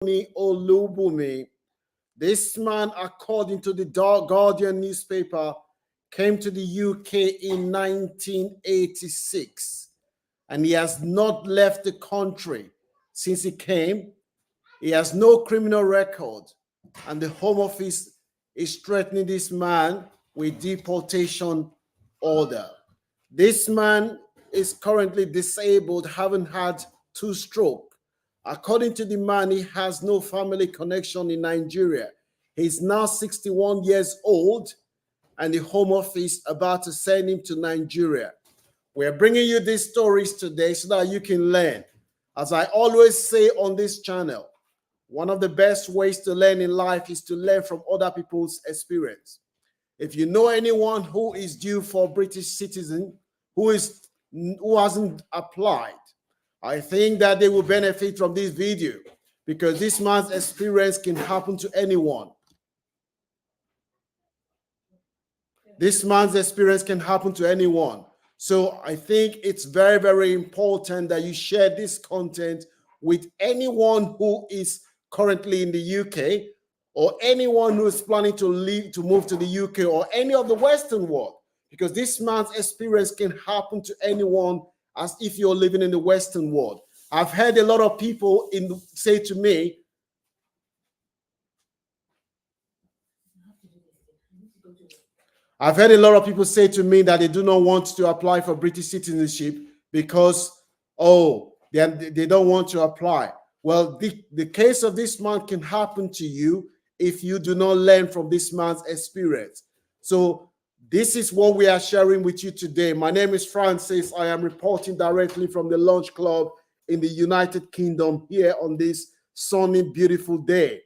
Olubumi. This man, according to the Guardian newspaper, came to the UK in 1986, and he has not left the country since he came. He has no criminal record, and the Home Office is threatening this man with deportation order. This man is currently disabled, having had 2 strokes. According to the man, he has no family connection in Nigeria. He's now 61 years old, and the Home Office about to send him to Nigeria. We're bringing you these stories today so that you can learn. As I always say on this channel, one of the best ways to learn in life is to learn from other people's experience. If you know anyone who is due for British citizen, who hasn't applied, I think that they will benefit from this video, because this man's experience can happen to anyone. This man's experience can happen to anyone. So I think it's very, very important that you share this content with anyone who is currently in the UK, or anyone who is planning to move to the UK, or any of the Western world, because this man's experience can happen to anyone, as if you're living in the Western world. I've heard a lot of people say to me, that they do not want to apply for British citizenship because, they don't want to apply. Well, the case of this man can happen to you if you do not learn from this man's experience. So this is what we are sharing with you today. My name is Francis. I am reporting directly from the Lunch Club in the United Kingdom here on this sunny, beautiful day.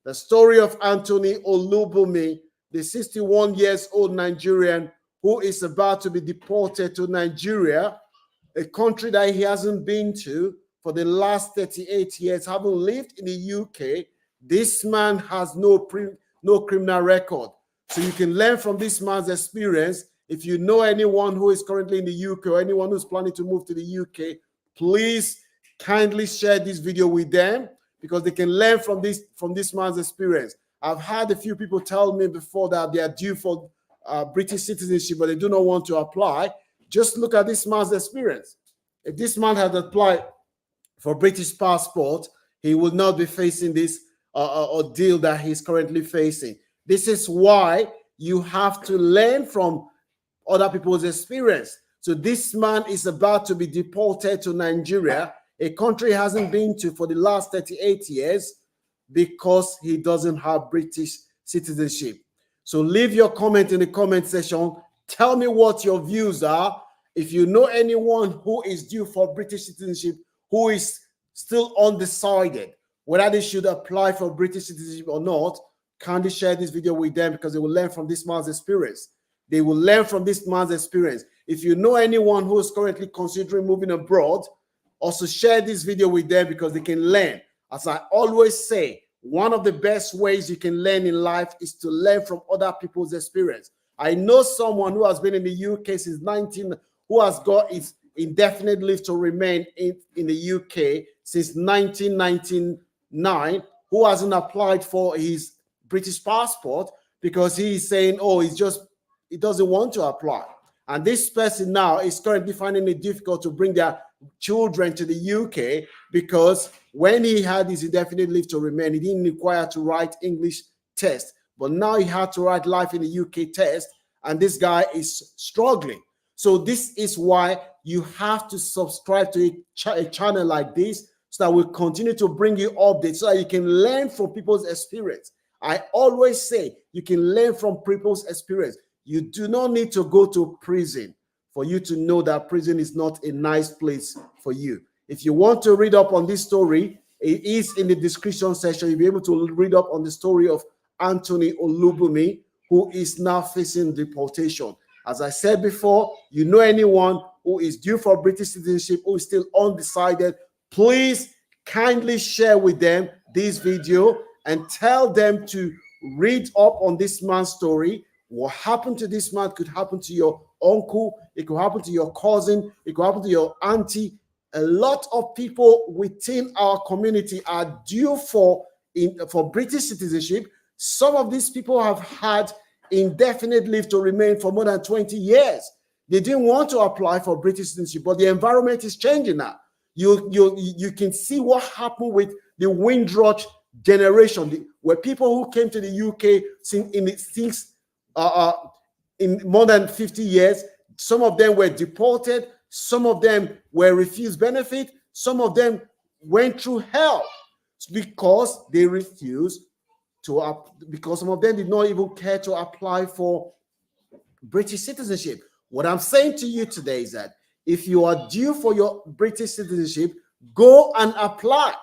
The story of Anthony Olubumi, the 61 years old Nigerian who is about to be deported to Nigeria, a country that he hasn't been to for the last 38 years, having lived in the UK. This man has no criminal record. So you can learn from this man's experience. If you know anyone who is currently in the UK, or anyone who's planning to move to the UK, please kindly share this video with them, because they can learn from this man's experience. I've had a few people tell me before that they are due for British citizenship, but they do not want to apply. Just look at this man's experience. If this man had applied for British passport, he would not be facing this ordeal that he's currently facing. This is why you have to learn from other people's experience. So this man is about to be deported to Nigeria, a country he hasn't been to for the last 38 years, because he doesn't have British citizenship. So leave your comment in the comment section. Tell me what your views are. If you know anyone who is due for British citizenship, who is still undecided whether they should apply for British citizenship or not, kindly share this video with them, because they will learn from this man's experience. They will learn from this man's experience. If you know anyone who is currently considering moving abroad, also share this video with them, because they can learn. As I always say, one of the best ways you can learn in life is to learn from other people's experience. I know someone who has been in the UK since 19, who has got his indefinite leave to remain in the UK since 1999, who hasn't applied for his British passport because he is saying, he doesn't want to apply. And this person now is currently finding it difficult to bring their children to the UK, because when he had his indefinite leave to remain, he didn't require to write English test, but now he had to write life in the UK test, and this guy is struggling. So this is why you have to subscribe to a channel like this, so that we'll continue to bring you updates, so that you can learn from people's experience. I always say you can learn from people's experience. You do not need to go to prison for you to know that prison is not a nice place for you. If you want to read up on this story, it is in the description section. You'll be able to read up on the story of Anthony Olubumi, who is now facing deportation. As I said before, you know anyone who is due for British citizenship, who is still undecided, please kindly share with them this video and tell them to read up on this man's story. What happened to this man could happen to your uncle, it could happen to your cousin, it could happen to your auntie. A lot of people within our community are due for British citizenship. Some of these people have had indefinite leave to remain for more than 20 years. They didn't want to apply for British citizenship, but the environment is changing now. You can see what happened with the Windrush generation, where people who came to the UK in more than 50 years, some of them were deported, some of them were refused benefit, some of them went through hell because they refused to, because some of them did not even care to apply for British citizenship. What I'm saying to you today is that if you are due for your British citizenship, go and apply.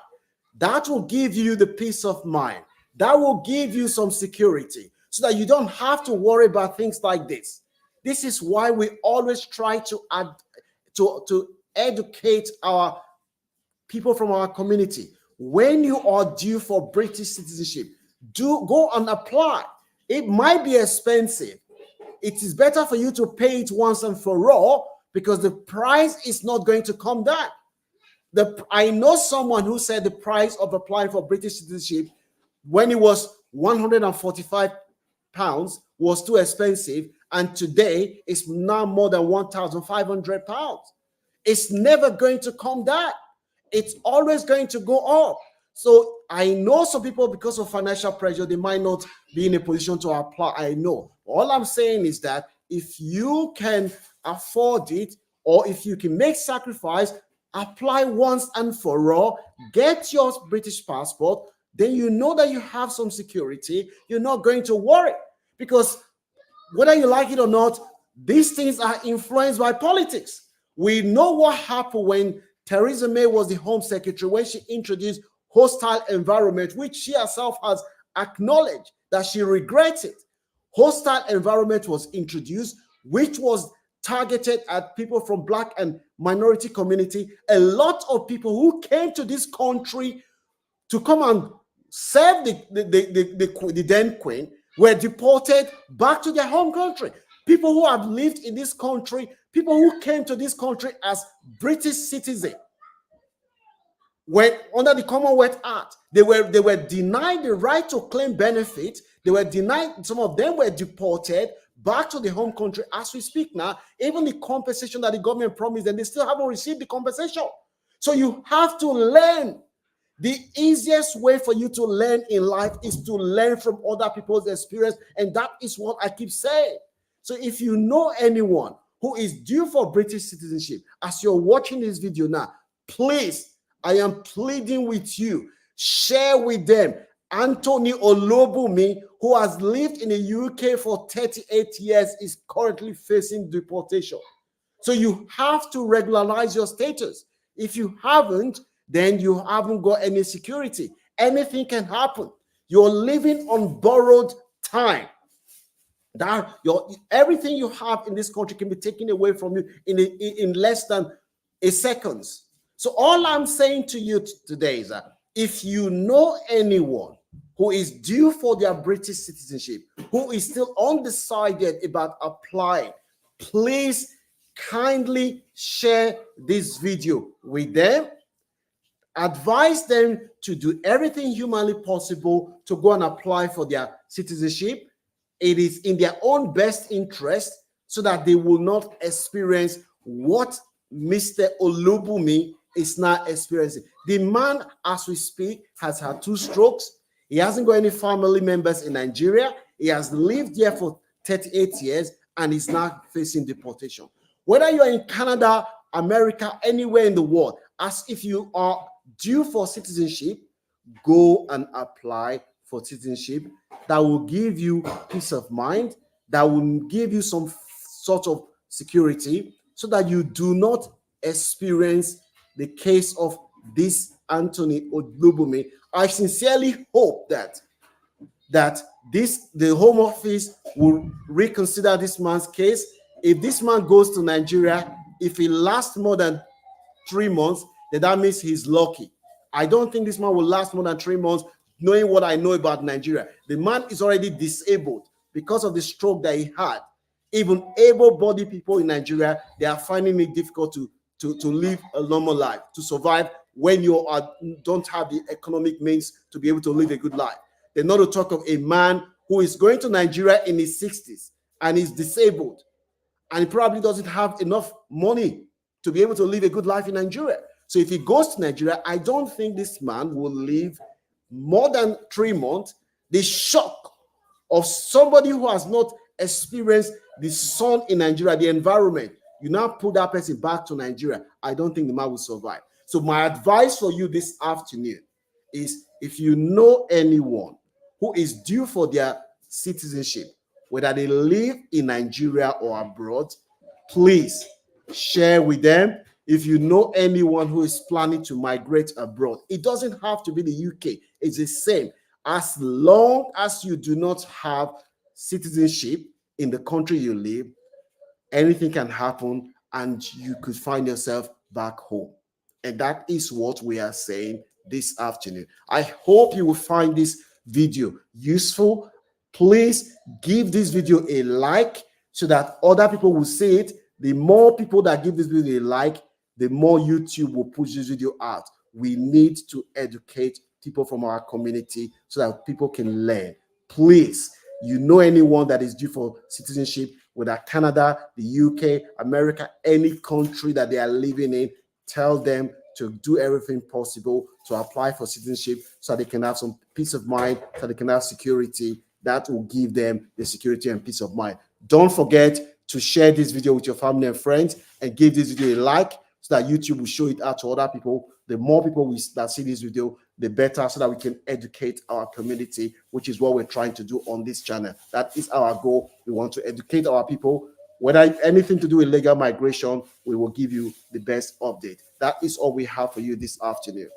That will give you the peace of mind. That will give you some security so that you don't have to worry about things like this. This is why we always try to educate our people from our community. When you are due for British citizenship, go and apply. It might be expensive. It is better for you to pay it once and for all, because the price is not going to come down. I know someone who said the price of applying for British citizenship when it was £145 was too expensive, and today it's now more than £1,500. It's never going to come down. It's always going to go up. So I know some people, because of financial pressure, they might not be in a position to apply. I know. All I'm saying is that if you can afford it, or if you can make sacrifice, apply once and for all, get your British passport, then you know that you have some security. You're not going to worry, because whether you like it or not, these things are influenced by politics. We know what happened when Theresa May was the Home Secretary, when she introduced hostile environment, which she herself has acknowledged that she regrets it. Hostile environment was introduced, which was targeted at people from Black and minority community. A lot of people who came to this country to come and serve the then queen were deported back to their home country. People who have lived in this country, people who came to this country as British citizens, when under the Commonwealth Act, they were denied the right to claim benefit. They were denied. Some of them were deported back to the home country. As we speak now, even the compensation that the government promised, and they still haven't received the compensation. So you have to learn. The easiest way for you to learn in life is to learn from other people's experience, and that is what I keep saying. So if you know anyone who is due for British citizenship, as you're watching this video now, please, I am pleading with you, share with them. Anthony Olobumi, who has lived in the UK for 38 years, is currently facing deportation. So you have to regularize your status. If you haven't, then you haven't got any security. Anything can happen. You're living on borrowed time. Everything you have in this country can be taken away from you in less than a second. So all I'm saying to you today is that if you know anyone who is due for their British citizenship, who is still undecided about applying, please kindly share this video with them. Advise them to do everything humanly possible to go and apply for their citizenship. It is in their own best interest, so that they will not experience what Mr. Olubumi is now experiencing. The man, as we speak, has had 2 strokes. He hasn't got any family members in Nigeria. He has lived here for 38 years and is now facing deportation. Whether you're in Canada, America, anywhere in the world, as if you are due for citizenship, go and apply for citizenship. That will give you peace of mind, that will give you some sort of security, so that you do not experience the case of this Anthony Olubumi. I sincerely hope that the Home Office will reconsider this man's case. If this man goes to Nigeria, if he lasts more than 3 months, then that means he's lucky. I don't think this man will last more than 3 months, knowing what I know about Nigeria. The man is already disabled because of the stroke that he had. Even able-bodied people in Nigeria, they are finding it difficult to live a normal life, to survive when you don't have the economic means to be able to live a good life. They're not to talk of a man who is going to Nigeria in his 60s and is disabled, and he probably doesn't have enough money to be able to live a good life in Nigeria. So if he goes to Nigeria, I don't think this man will live more than 3 months. The shock of somebody who has not experienced the sun in Nigeria, the environment, you now put that person back to Nigeria, I don't think the man will survive. So my advice for you this afternoon is, if you know anyone who is due for their citizenship, whether they live in Nigeria or abroad, please share with them. If you know anyone who is planning to migrate abroad, it doesn't have to be the UK. It's the same. As long as you do not have citizenship in the country you live, anything can happen and you could find yourself back home. And that is what we are saying this afternoon. I hope you will find this video useful. Please give this video a like so that other people will see it. The more people that give this video a like, the more YouTube will push this video out. We need to educate people from our community so that people can learn. Please, you know anyone that is due for citizenship, whether Canada, the UK, America, any country that they are living in, tell them to do everything possible to apply for citizenship so they can have some peace of mind, so they can have security. That will give them the security and peace of mind. Don't forget to share this video with your family and friends and give this video a like so that YouTube will show it out to other people. The more people that see this video, the better, so that we can educate our community, which is what we're trying to do on this channel. That is our goal. We want to educate our people. Whether anything to do with legal migration, we will give you the best update. That is all we have for you this afternoon.